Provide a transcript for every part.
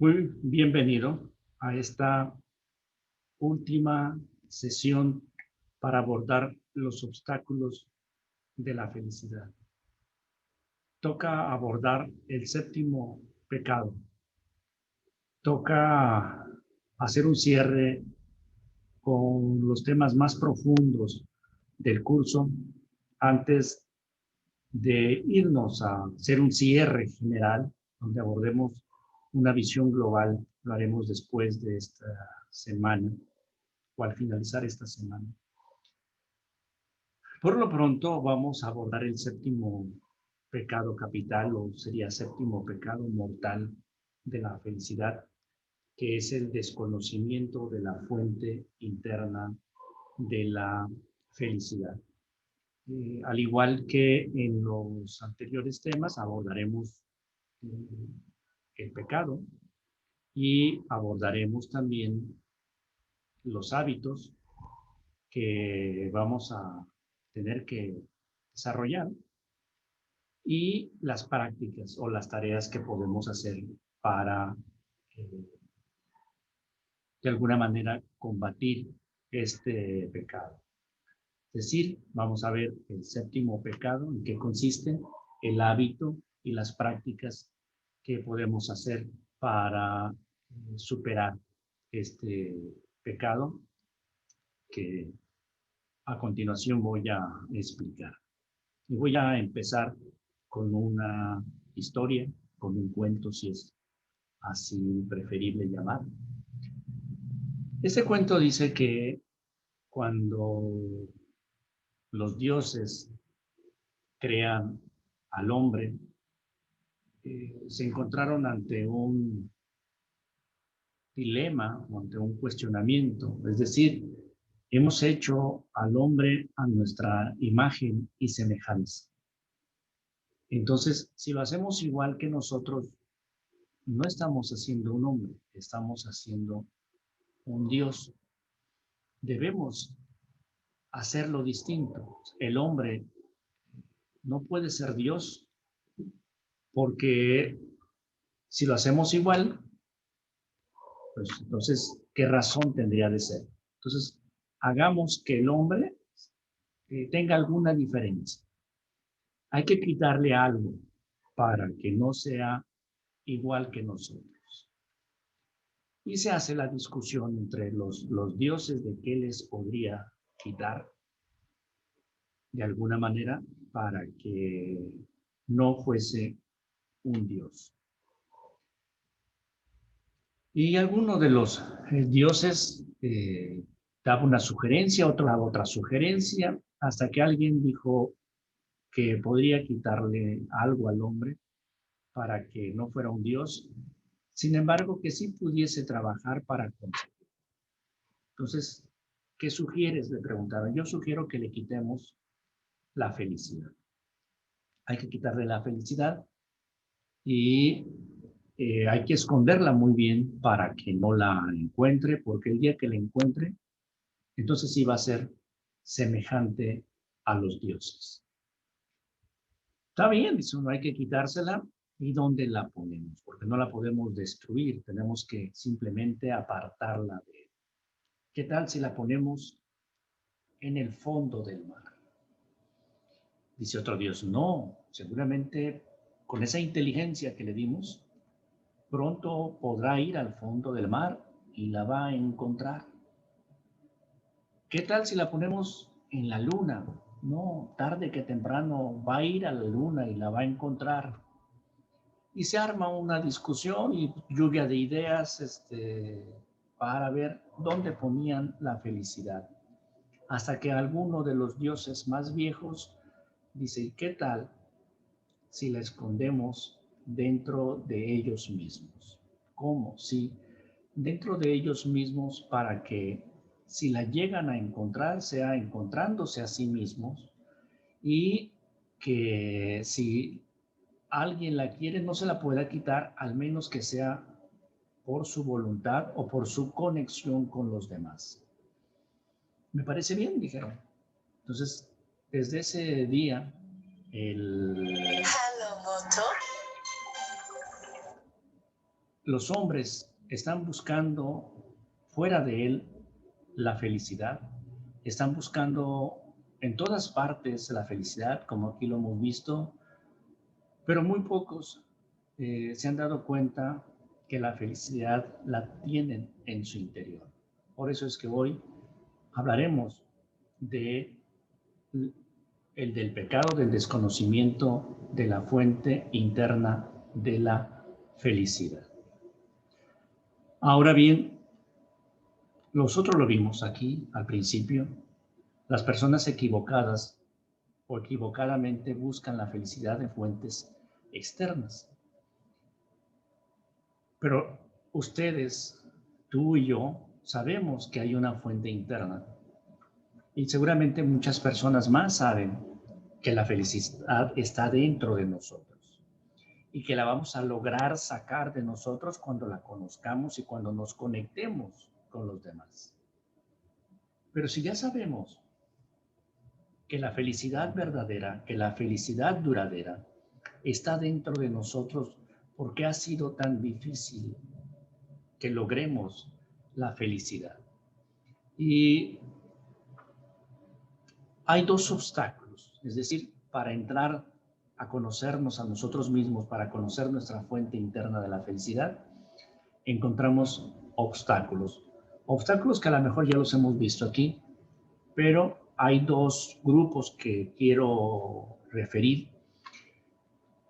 Muy bienvenido a esta última sesión para abordar los obstáculos de la felicidad. Toca abordar el séptimo pecado. Toca hacer un cierre con los temas más profundos del curso antes de irnos a hacer un cierre general donde abordemos una visión global. Lo haremos después de esta semana o al finalizar esta semana. Por lo pronto vamos a abordar el séptimo pecado capital, o sería séptimo pecado mortal de la felicidad, que es el desconocimiento de la fuente interna de la felicidad. Al igual que en los anteriores temas, abordaremos el pecado y abordaremos también los hábitos que vamos a tener que desarrollar y las prácticas o las tareas que podemos hacer para, eh, de alguna manera, combatir este pecado. Es decir, vamos a ver el séptimo pecado, en qué consiste, el hábito y las prácticas que podemos hacer para superar este pecado que a continuación voy a explicar. Y voy a empezar con una historia, con un cuento, si es así preferible llamar. Este cuento dice que cuando los dioses crean al hombre, se encontraron ante un dilema o ante un cuestionamiento. Es decir, hemos hecho al hombre a nuestra imagen y semejanza. Entonces, si lo hacemos igual que nosotros, no estamos haciendo un hombre, estamos haciendo un Dios. Debemos hacerlo distinto. El hombre no puede ser Dios porque si lo hacemos igual, pues entonces, ¿qué razón tendría de ser? Entonces, hagamos que el hombre tenga alguna diferencia. Hay que quitarle algo para que no sea igual que nosotros. Y se hace la discusión entre los dioses de qué les podría quitar de alguna manera para que no fuese un dios. Y alguno de los dioses daba una sugerencia, otro daba otra sugerencia, hasta que alguien dijo que podría quitarle algo al hombre para que no fuera un dios, sin embargo que sí pudiese trabajar para conseguirlo. Entonces, ¿qué sugieres? Le preguntaron. Yo sugiero que le quitemos la felicidad. Hay que quitarle la felicidad y hay que esconderla muy bien para que no la encuentre, porque el día que la encuentre, entonces sí va a ser semejante a los dioses. Está bien, dice uno, hay que quitársela. ¿Y dónde la ponemos? Porque no la podemos destruir, tenemos que simplemente apartarla de él. ¿Qué tal si la ponemos en el fondo del mar? Dice otro Dios, no, seguramente con esa inteligencia que le dimos, pronto podrá ir al fondo del mar y la va a encontrar. ¿Qué tal si la ponemos en la luna? No, tarde que temprano va a ir a la luna y la va a encontrar. Y se arma una discusión y lluvia de ideas para ver dónde ponían la felicidad. Hasta que alguno de los dioses más viejos dice, ¿qué tal si la escondemos dentro de ellos mismos? ¿Cómo? Sí, dentro de ellos mismos para que si la llegan a encontrar, sea encontrándose a sí mismos y que si alguien la quiere no se la pueda quitar, al menos que sea por su voluntad o por su conexión con los demás. Me parece bien, dijeron. Entonces, desde ese día, el... Hello, Moto. los hombres están buscando fuera de él la felicidad, están buscando en todas partes la felicidad, como aquí lo hemos visto, pero muy pocos se han dado cuenta que la felicidad la tienen en su interior. Por eso es que hoy hablaremos de el del pecado, del desconocimiento de la fuente interna de la felicidad. Ahora bien, nosotros lo vimos aquí al principio, las personas equivocadas o equivocadamente buscan la felicidad en fuentes externas. Pero ustedes, tú y yo, sabemos que hay una fuente interna y seguramente muchas personas más saben que la felicidad está dentro de nosotros y que la vamos a lograr sacar de nosotros cuando la conozcamos y cuando nos conectemos con los demás. Pero si ya sabemos que la felicidad verdadera, que la felicidad duradera está dentro de nosotros, ¿por qué ha sido tan difícil que logremos la felicidad? Y hay dos obstáculos, es decir, para entrar a conocernos a nosotros mismos, para conocer nuestra fuente interna de la felicidad, encontramos obstáculos. Obstáculos que a lo mejor ya los hemos visto aquí, pero hay dos grupos que quiero referir.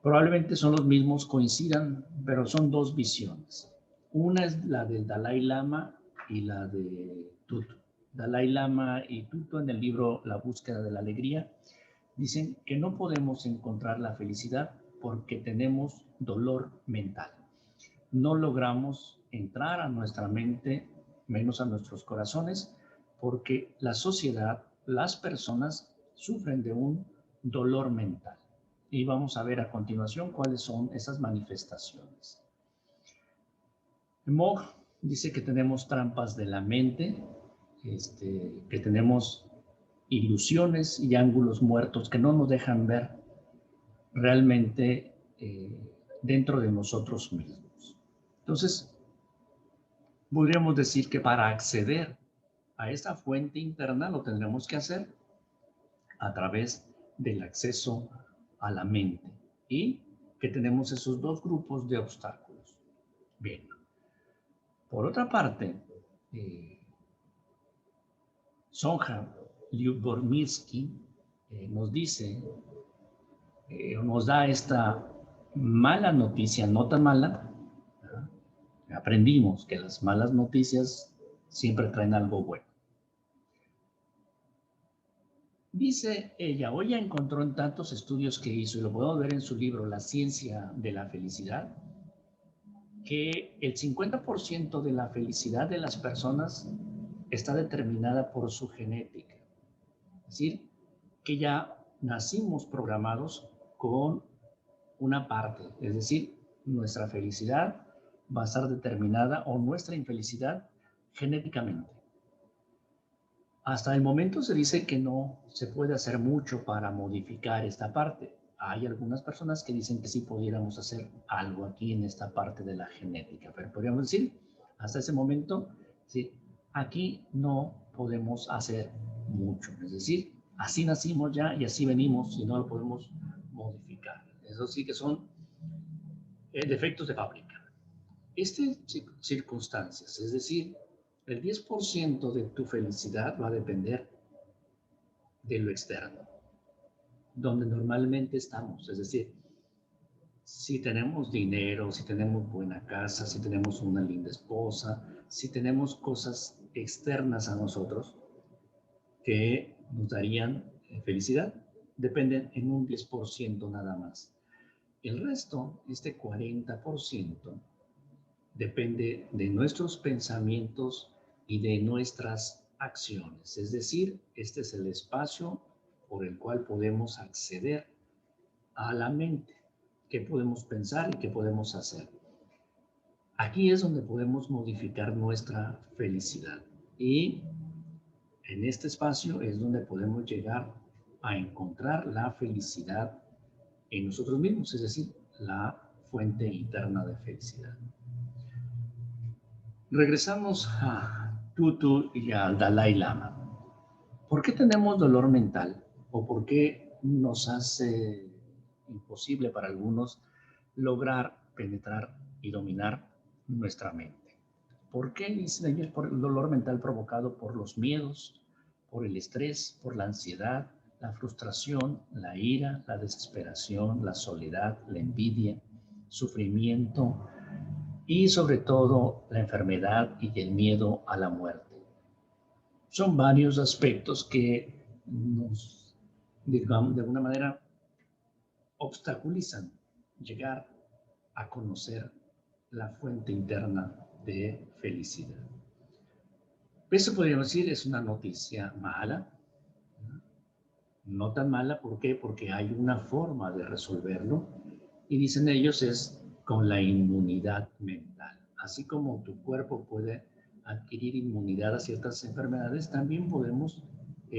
Probablemente son los mismos, coincidan, pero son dos visiones. Una es la del Dalai Lama y la de Tutu. Dalai Lama y Tutu en el libro La búsqueda de la alegría dicen que no podemos encontrar la felicidad porque tenemos dolor mental. No logramos entrar a nuestra mente, menos a nuestros corazones, porque la sociedad, las personas sufren de un dolor mental. Y vamos a ver a continuación cuáles son esas manifestaciones. Mogg dice que tenemos trampas de la mente, que tenemos ilusiones y ángulos muertos que no nos dejan ver realmente dentro de nosotros mismos. Entonces, podríamos decir que para acceder a esa fuente interna lo tendremos que hacer a través del acceso a la mente y que tenemos esos dos grupos de obstáculos. Bien, por otra parte, Sonja Lyubomirsky nos dice, nos da esta mala noticia, no tan mala. Aprendimos que las malas noticias siempre traen algo bueno. Dice ella, hoy encontró en tantos estudios que hizo, y lo podemos ver en su libro La ciencia de la felicidad, que el 50% de la felicidad de las personas está determinada por su genética. Es decir, que ya nacimos programados con una parte, es decir, nuestra felicidad va a estar determinada o nuestra infelicidad genéticamente. Hasta el momento se dice que no se puede hacer mucho para modificar esta parte. Hay algunas personas que dicen que sí pudiéramos hacer algo aquí en esta parte de la genética, pero podríamos decir, hasta ese momento, sí, aquí no podemos hacer mucho. Es decir, así nacimos ya y así venimos y no lo podemos modificar. Eso sí que son defectos de fábrica. Estas circunstancias, es decir, el 10% de tu felicidad va a depender de lo externo, donde normalmente estamos. Es decir, si tenemos dinero, si tenemos buena casa, si tenemos una linda esposa, si tenemos cosas externas a nosotros que nos darían felicidad, dependen en un 10% nada más. El resto, este 40%, depende de nuestros pensamientos y de nuestras acciones. Es decir, este es el espacio por el cual podemos acceder a la mente, qué podemos pensar y qué podemos hacer. Aquí es donde podemos modificar nuestra felicidad y en este espacio es donde podemos llegar a encontrar la felicidad en nosotros mismos, es decir, la fuente interna de felicidad. Regresamos a Tutu y al Dalai Lama. ¿Por qué tenemos dolor mental? ¿O por qué nos hace imposible para algunos lograr penetrar y dominar nuestra mente? ¿Por qué dicen ellos por el dolor mental provocado por los miedos, por el estrés, por la ansiedad, la frustración, la ira, la desesperación, la soledad, la envidia, sufrimiento y sobre todo la enfermedad y el miedo a la muerte? Son varios aspectos que nos, digamos, de alguna manera obstaculizan llegar a conocer la fuente interna de felicidad. Eso podríamos decir es una noticia mala, no tan mala, ¿por qué? Porque hay una forma de resolverlo y dicen ellos es con la inmunidad mental. Así como tu cuerpo puede adquirir inmunidad a ciertas enfermedades, también podemos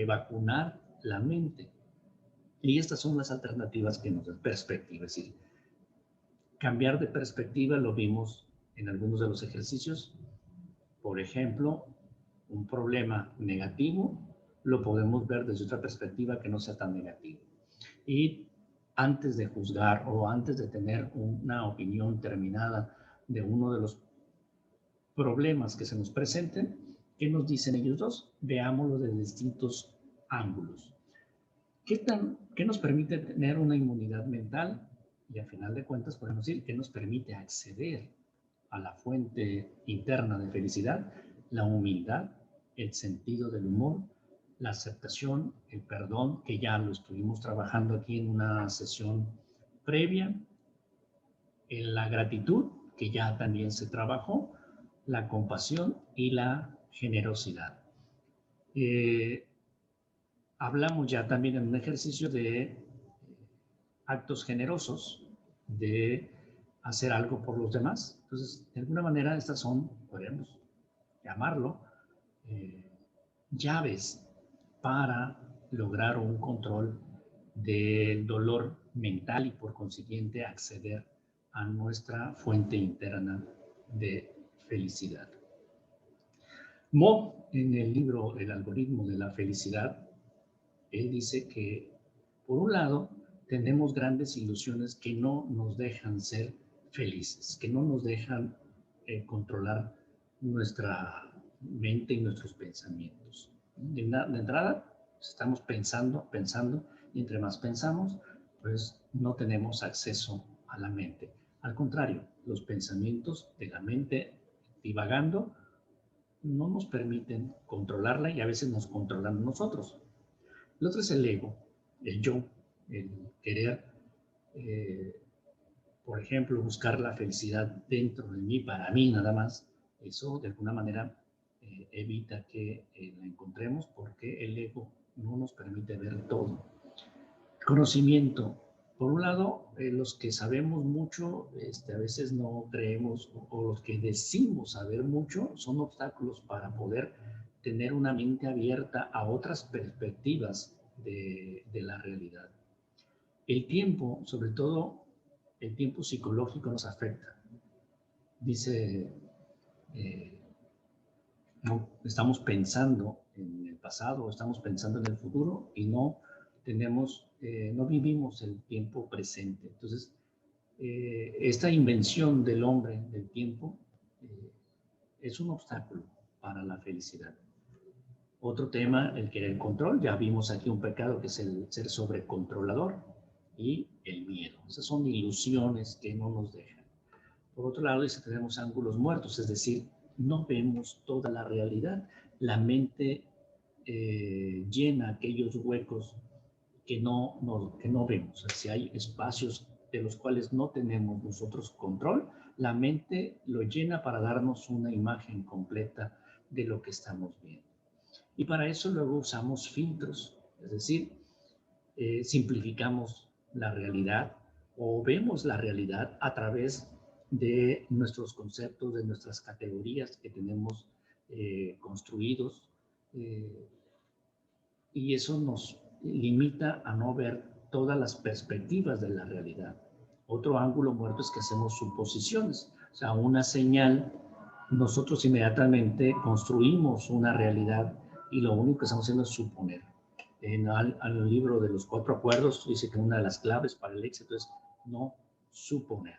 vacunar la mente. Y estas son las alternativas que nos dan perspectiva, es decir, cambiar de perspectiva lo vimos en algunos de los ejercicios. Por ejemplo, un problema negativo lo podemos ver desde otra perspectiva que no sea tan negativo. Y antes de juzgar o antes de tener una opinión terminada de uno de los problemas que se nos presenten, ¿qué nos dicen ellos dos? Veámoslo de distintos ángulos. ¿Qué nos permite tener una inmunidad mental? Y al final de cuentas podemos decir que nos permite acceder a la fuente interna de felicidad, la humildad, el sentido del humor, la aceptación, el perdón, que ya lo estuvimos trabajando aquí en una sesión previa, en la gratitud, que ya también se trabajó, la compasión y la generosidad. Hablamos ya también en un ejercicio de actos generosos, de hacer algo por los demás. Entonces, de alguna manera, estas son, podríamos llamarlo, llaves para lograr un control del dolor mental y por consiguiente acceder a nuestra fuente interna de felicidad. Mo, en el libro El algoritmo de la felicidad, él dice que, por un lado, tenemos grandes ilusiones que no nos dejan ser felices, que no nos dejan controlar nuestra mente y nuestros pensamientos. De entrada, estamos pensando, y entre más pensamos, pues no tenemos acceso a la mente. Al contrario, los pensamientos de la mente divagando no nos permiten controlarla y a veces nos controlan nosotros. El otro es el ego, el yo, el querer, por ejemplo, buscar la felicidad dentro de mí, para mí nada más. Eso de alguna manera evita que la encontremos porque el ego no nos permite ver todo. Conocimiento. Por un lado, los que sabemos mucho, a veces no creemos, o los que decimos saber mucho, son obstáculos para poder tener una mente abierta a otras perspectivas de la realidad. El tiempo, sobre todo el tiempo psicológico, nos afecta. Dice, no, estamos pensando en el pasado, estamos pensando en el futuro y no tenemos, no vivimos el tiempo presente. Entonces, esta invención del hombre del tiempo es un obstáculo para la felicidad. Otro tema, el querer control. Ya vimos aquí un pecado que es el ser sobrecontrolador y el miedo. Esas son ilusiones que no nos dejan. Por otro lado, dice, tenemos ángulos muertos, es decir, no vemos toda la realidad. La mente llena aquellos huecos que no vemos. O sea, si hay espacios de los cuales no tenemos nosotros control, la mente lo llena para darnos una imagen completa de lo que estamos viendo. Y para eso luego usamos filtros, es decir, simplificamos la realidad o vemos la realidad a través de nuestros conceptos, de nuestras categorías que tenemos construidos, y eso nos limita a no ver todas las perspectivas de la realidad. Otro ángulo muerto es que hacemos suposiciones, o sea, una señal nosotros inmediatamente construimos una realidad y lo único que estamos haciendo es suponer. En el libro de los 4 acuerdos dice que una de las claves para el éxito es no suponer.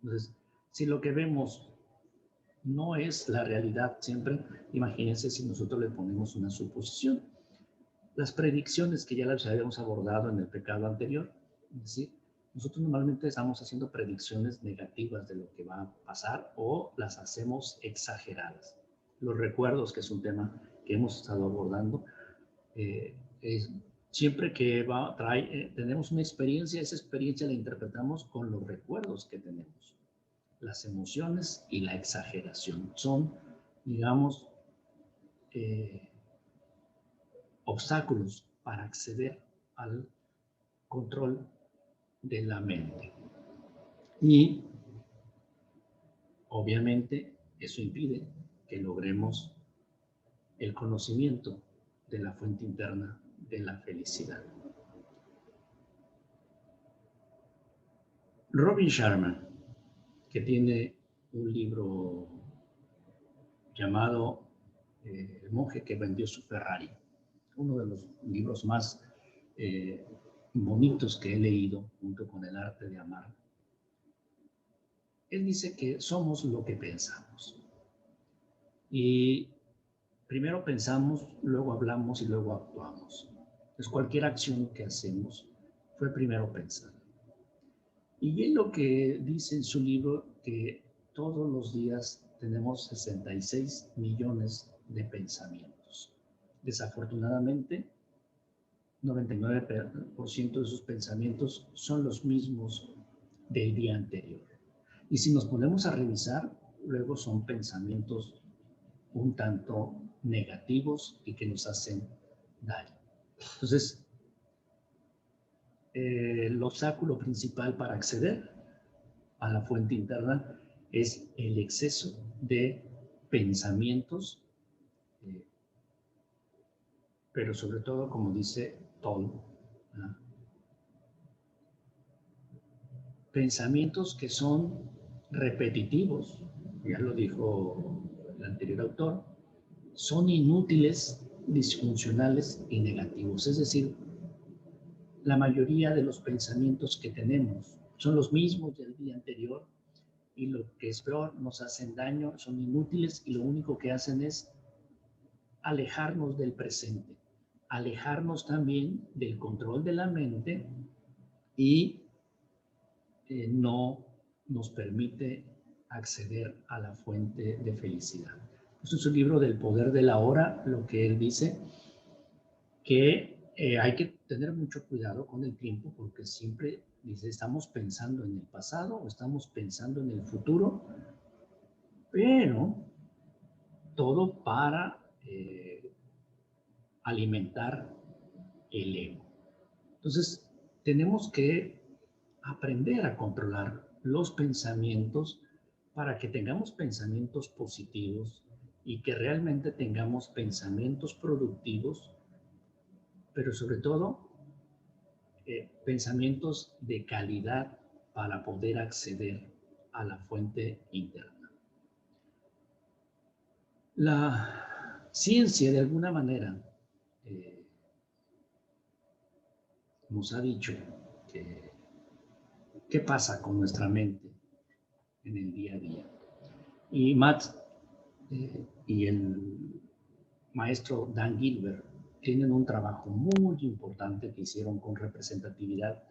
Entonces, si lo que vemos no es la realidad siempre, imagínense si nosotros le ponemos una suposición. Las predicciones que ya las habíamos abordado en el pecado anterior, es decir, nosotros normalmente estamos haciendo predicciones negativas de lo que va a pasar o las hacemos exageradas. Los recuerdos, que es un tema que hemos estado abordando, siempre que tenemos una experiencia, esa experiencia la interpretamos con los recuerdos que tenemos. Las emociones y la exageración son, digamos, obstáculos para acceder al control de la mente. Y obviamente eso impide que logremos el conocimiento de la fuente interna de la felicidad. Robin Sharma, que tiene un libro llamado El monje que vendió su Ferrari, uno de los libros más bonitos que he leído junto con El arte de amar. Él dice que somos lo que pensamos. Y primero pensamos, luego hablamos y luego actuamos. Entonces cualquier acción que hacemos fue primero pensar. Y él lo que dice en su libro que todos los días tenemos 66 millones de pensamientos. Desafortunadamente, 99% de sus pensamientos son los mismos del día anterior. Y si nos ponemos a revisar, luego son pensamientos un tanto negativos y que nos hacen daño. Entonces, el obstáculo principal para acceder a la fuente interna es el exceso de pensamientos, pero sobre todo, como dice Toll, ¿no? Pensamientos que son repetitivos, ya lo dijo el anterior autor, son inútiles, disfuncionales y negativos. Es decir, la mayoría de los pensamientos que tenemos son los mismos del día anterior y lo que es peor, nos hacen daño, son inútiles y lo único que hacen es alejarnos del presente, alejarnos también del control de la mente y no nos permite acceder a la fuente de felicidad. Este es un libro del poder de la hora, lo que él dice, que hay que tener mucho cuidado con el tiempo porque siempre dice, estamos pensando en el pasado o estamos pensando en el futuro, pero todo para alimentar el ego. Entonces, tenemos que aprender a controlar los pensamientos para que tengamos pensamientos positivos y que realmente tengamos pensamientos productivos, pero sobre todo pensamientos de calidad para poder acceder a la fuente interna. La ciencia, de alguna manera, nos ha dicho que qué pasa con nuestra mente en el día a día. Y Matt y el maestro Dan Gilbert tienen un trabajo muy importante que hicieron con representatividad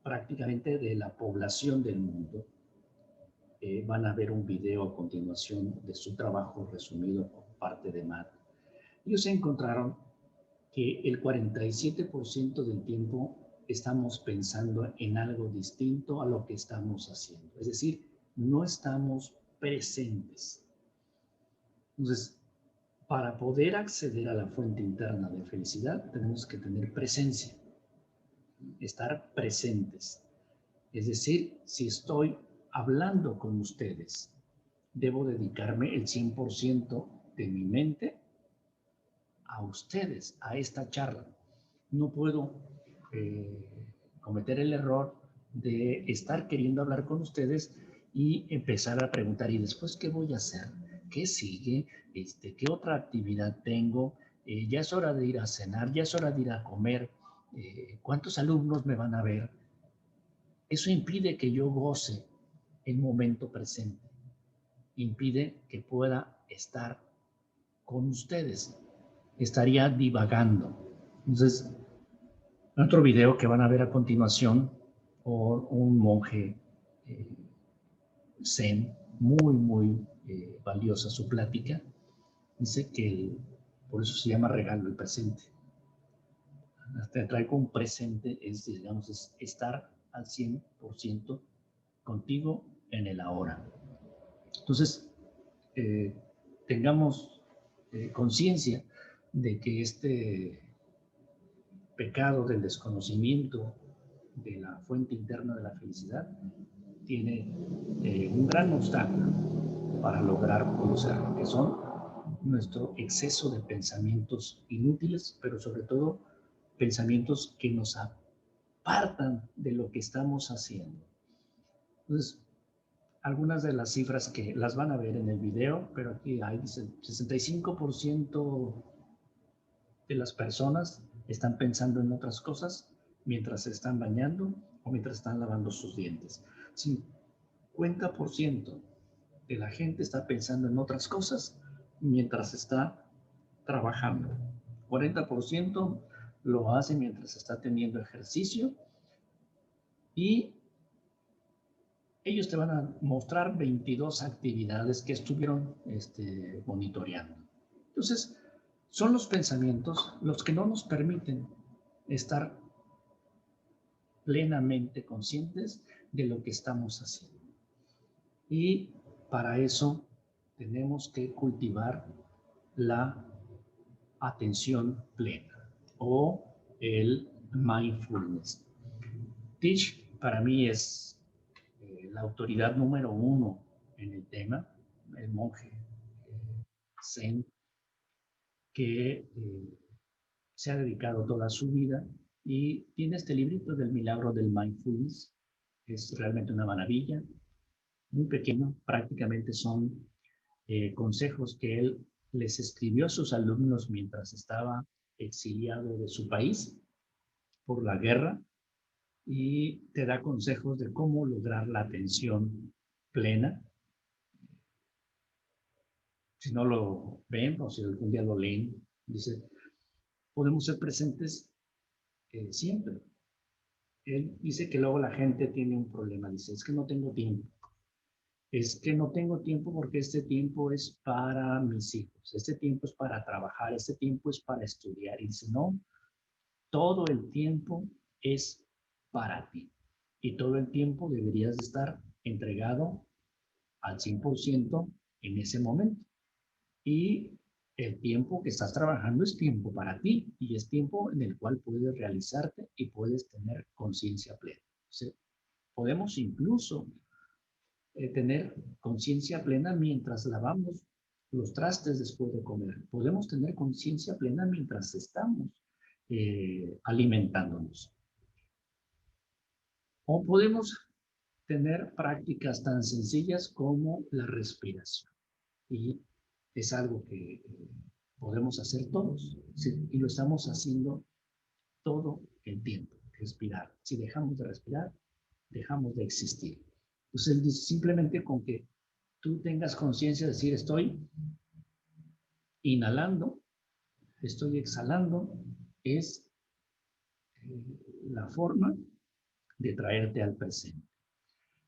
prácticamente de la población del mundo. Van a ver un video a continuación de su trabajo resumido por parte de Matt. Ellos encontraron que el 47% del tiempo estamos pensando en algo distinto a lo que estamos haciendo. Es decir, no estamos presentes. Entonces, para poder acceder a la fuente interna de felicidad, tenemos que tener presencia, estar presentes. Es decir, si estoy hablando con ustedes, debo dedicarme el 100% de mi mente a ustedes, a esta charla. No puedo cometer el error de estar queriendo hablar con ustedes y empezar a preguntar, ¿y después qué voy a hacer? ¿qué sigue? ¿Qué otra actividad tengo? Ya es hora de ir a cenar, ya es hora de ir a comer. ¿Cuántos alumnos me van a ver? Eso impide que yo goce el momento presente, impide que pueda estar con ustedes, estaría divagando. Entonces, en otro video que van a ver a continuación, un monje eh, zen, muy valiosa su plática, dice que por eso se llama regalo el presente. Te traigo un presente, es, digamos, es estar al 100% contigo en el ahora. Entonces, eh, tengamos conciencia de que este pecado del desconocimiento de la fuente interna de la felicidad tiene un gran obstáculo para lograr conocerlo, que son nuestro exceso de pensamientos inútiles, pero sobre todo pensamientos que nos apartan de lo que estamos haciendo. Entonces, algunas de las cifras que las van a ver en el video, pero aquí hay, dice, 65% de las personas están pensando en otras cosas mientras se están bañando o mientras están lavando sus dientes. 50% de la gente está pensando en otras cosas mientras está trabajando. 40% lo hace mientras está teniendo ejercicio y ellos te van a mostrar 22 actividades que estuvieron monitoreando. Entonces, son los pensamientos los que no nos permiten estar plenamente conscientes de lo que estamos haciendo. Y para eso tenemos que cultivar la atención plena o el mindfulness. Tish para mí es la autoridad número uno en el tema, el monje zen que se ha dedicado toda su vida y tiene este librito del milagro del mindfulness. Es realmente una maravilla, muy pequeño, prácticamente son consejos que él les escribió a sus alumnos mientras estaba exiliado de su país por la guerra y te da consejos de cómo lograr la atención plena. Si no lo ven o si algún día lo leen, dice, podemos ser presentes siempre. Él dice que luego la gente tiene un problema, dice, es que no tengo tiempo. Es que no tengo tiempo porque este tiempo es para mis hijos, este tiempo es para trabajar, este tiempo es para estudiar. Y dice, no, todo el tiempo es para ti. Y todo el tiempo deberías de estar entregado al 100% en ese momento. Y el tiempo que estás trabajando es tiempo para ti y es tiempo en el cual puedes realizarte y puedes tener conciencia plena. O sea, podemos incluso tener conciencia plena mientras lavamos los trastes después de comer. Podemos tener conciencia plena mientras estamos alimentándonos. O podemos tener prácticas tan sencillas como la respiración. Y es algo que podemos hacer todos. ¿Sí? Y lo estamos haciendo todo el tiempo. Respirar. Si dejamos de respirar, dejamos de existir. Entonces él dice simplemente con que tú tengas conciencia de decir estoy inhalando, estoy exhalando, es la forma de traerte al presente.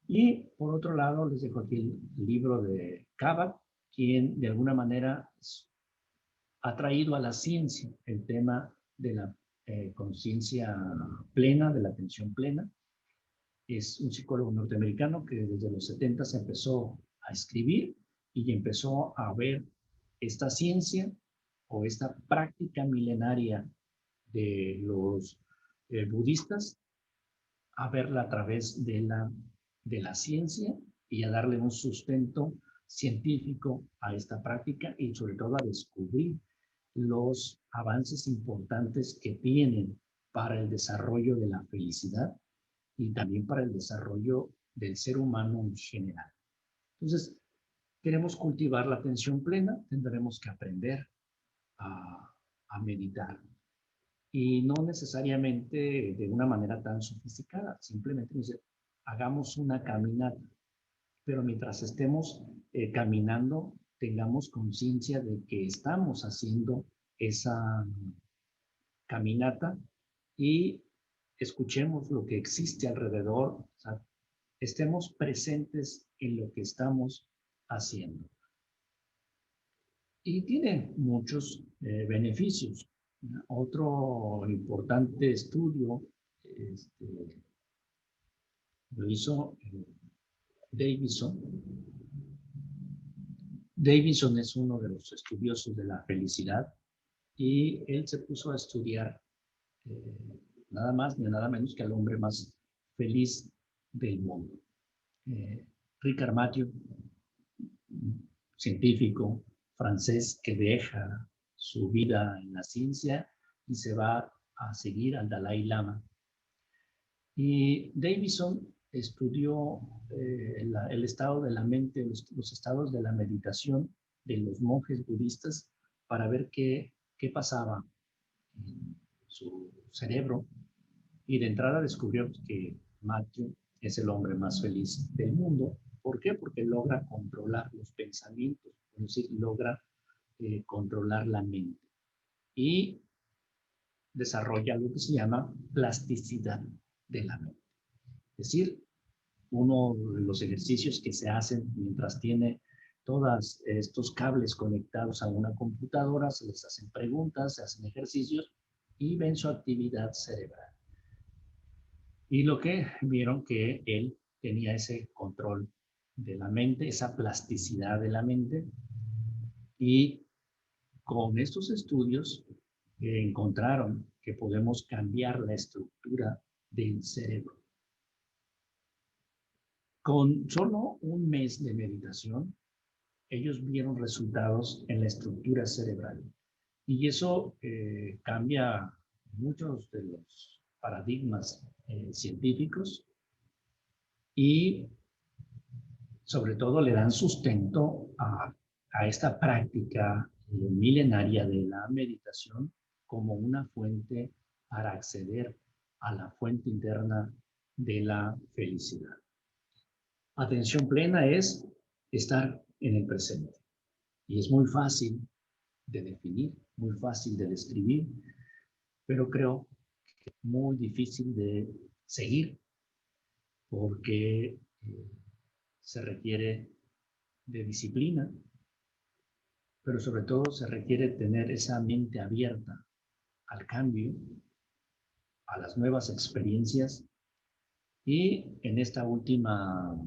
Y por otro lado, les dejo aquí el libro de Kavak, quien de alguna manera ha traído a la ciencia el tema de la conciencia plena, de la atención plena. Es un psicólogo norteamericano que desde los 70 se empezó a escribir y empezó a ver esta ciencia o esta práctica milenaria de los budistas, a verla a través de la ciencia y a darle un sustento científico a esta práctica y sobre todo a descubrir los avances importantes que tienen para el desarrollo de la felicidad y también para el desarrollo del ser humano en general. Entonces, queremos cultivar la atención plena, tendremos que aprender a meditar. Y no necesariamente de una manera tan sofisticada, simplemente dice, hagamos una caminata, pero mientras estemos caminando, tengamos conciencia de que estamos haciendo esa caminata y escuchemos lo que existe alrededor, o sea, estemos presentes en lo que estamos haciendo. Y tiene muchos beneficios. Otro importante estudio lo hizo Davidson. Davidson es uno de los estudiosos de la felicidad y él se puso a estudiar nada más ni nada menos que al hombre más feliz del mundo. Ricard Mathieu, científico francés que deja su vida en la ciencia y se va a seguir al Dalai Lama. Y Davidson estudió el estado de la mente, los estados de la meditación de los monjes budistas para ver qué pasaba en su cerebro. Y de entrada descubrió que Matthew es el hombre más feliz del mundo. ¿Por qué? Porque logra controlar los pensamientos, es decir, logra controlar la mente. Y desarrolla lo que se llama plasticidad de la mente. Es decir, uno de los ejercicios que se hacen mientras tiene todos estos cables conectados a una computadora, se les hacen preguntas, se hacen ejercicios y ven su actividad cerebral. Y lo que vieron que él tenía ese control de la mente, esa plasticidad de la mente, y con estos estudios encontraron que podemos cambiar la estructura del cerebro. Con solo un mes de meditación, ellos vieron resultados en la estructura cerebral. Y eso cambia muchos de los paradigmas científicos y sobre todo le dan sustento a esta práctica milenaria de la meditación como una fuente para acceder a la fuente interna de la felicidad. Atención plena es estar en el presente y es muy fácil de definir, muy fácil de describir, pero creo que es muy difícil de seguir porque se requiere de disciplina, pero sobre todo se requiere tener esa mente abierta al cambio, a las nuevas experiencias. Y en esta última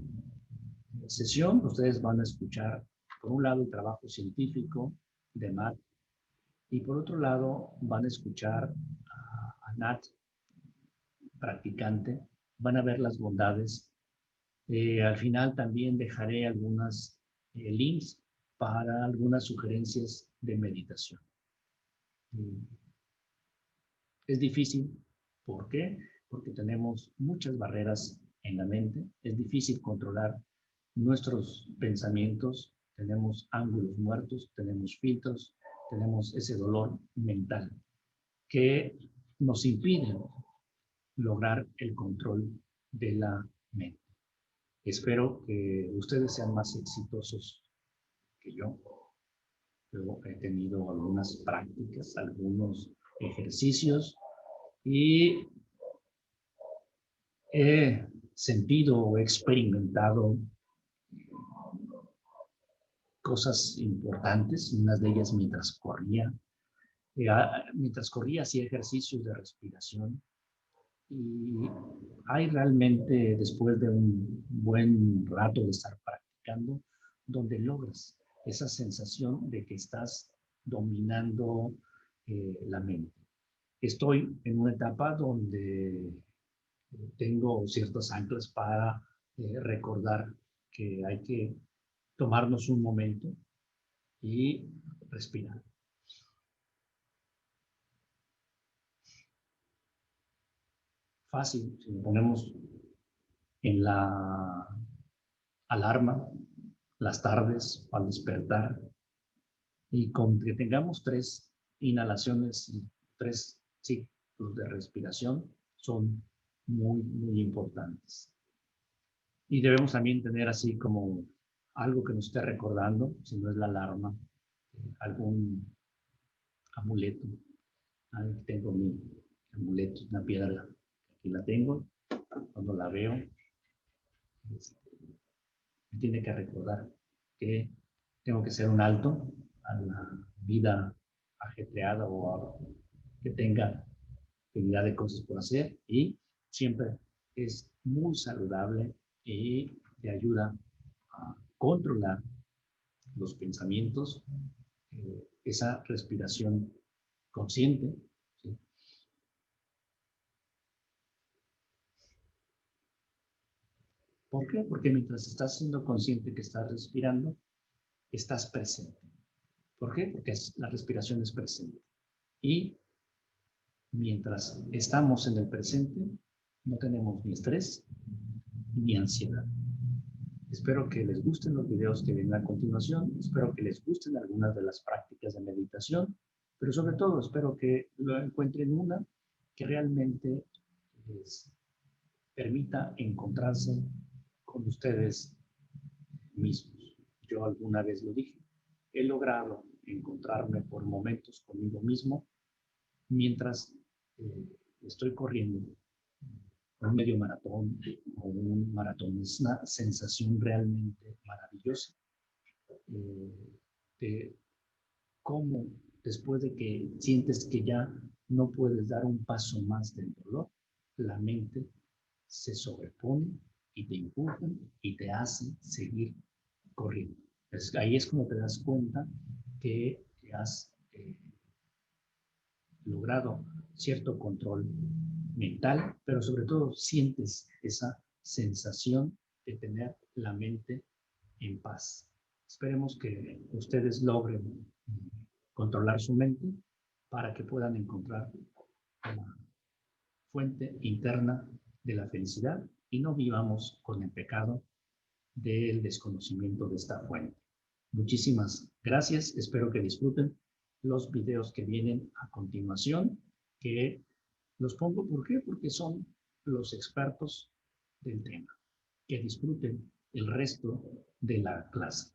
sesión ustedes van a escuchar, por un lado, el trabajo científico de Matt y por otro lado van a escuchar a Nat, practicante, van a ver las bondades. Al final también dejaré algunas links para algunas sugerencias de meditación. Es difícil. ¿Por qué? Porque tenemos muchas barreras en la mente. Es difícil controlar nuestros pensamientos. Tenemos ángulos muertos, tenemos filtros, tenemos ese dolor mental que nos impide lograr el control de la mente. Espero que ustedes sean más exitosos que yo. Yo he tenido algunas prácticas, algunos ejercicios y he sentido o experimentado cosas importantes, unas de ellas mientras corría. Mientras corría hacía ejercicios de respiración y hay realmente, después de un buen rato de estar practicando, donde logras esa sensación de que estás dominando la mente. Estoy en una etapa donde tengo ciertos anclas para recordar que hay que tomarnos un momento y respirar. Fácil, si lo ponemos en la alarma, las tardes, al despertar, y con que tengamos 3 inhalaciones y 3 ciclos de respiración son muy importantes. Y debemos también tener así como algo que nos esté recordando, si no es la alarma, algún amuleto. Ahí tengo mi amuleto, una piedra, aquí la tengo, cuando la veo, me tiene que recordar que tengo que hacer un alto a la vida ajetreada o que tenga infinidad de cosas por hacer y siempre es muy saludable y te ayuda a controlar los pensamientos, esa respiración consciente. ¿Sí? ¿Por qué? Porque mientras estás siendo consciente que estás respirando, estás presente. ¿Por qué? Porque la respiración es presente. Y mientras estamos en el presente, no tenemos ni estrés ni ansiedad. Espero que les gusten los videos que vienen a continuación, espero que les gusten algunas de las prácticas de meditación, pero sobre todo espero que lo encuentren una que realmente les permita encontrarse con ustedes mismos. Yo alguna vez lo dije, he logrado encontrarme por momentos conmigo mismo mientras estoy corriendo un medio maratón o un maratón. Es una sensación realmente maravillosa de cómo después de que sientes que ya no puedes dar un paso más del dolor, la mente se sobrepone y te empuja y te hace seguir corriendo. Ahí es como te das cuenta que has logrado cierto control mental, pero sobre todo sientes esa sensación de tener la mente en paz. Esperemos que ustedes logren controlar su mente para que puedan encontrar la fuente interna de la felicidad y no vivamos con el pecado del desconocimiento de esta fuente. Muchísimas gracias. Espero que disfruten los videos que vienen a continuación, que los pongo, ¿por qué? Porque son los expertos del tema. Que disfruten el resto de la clase.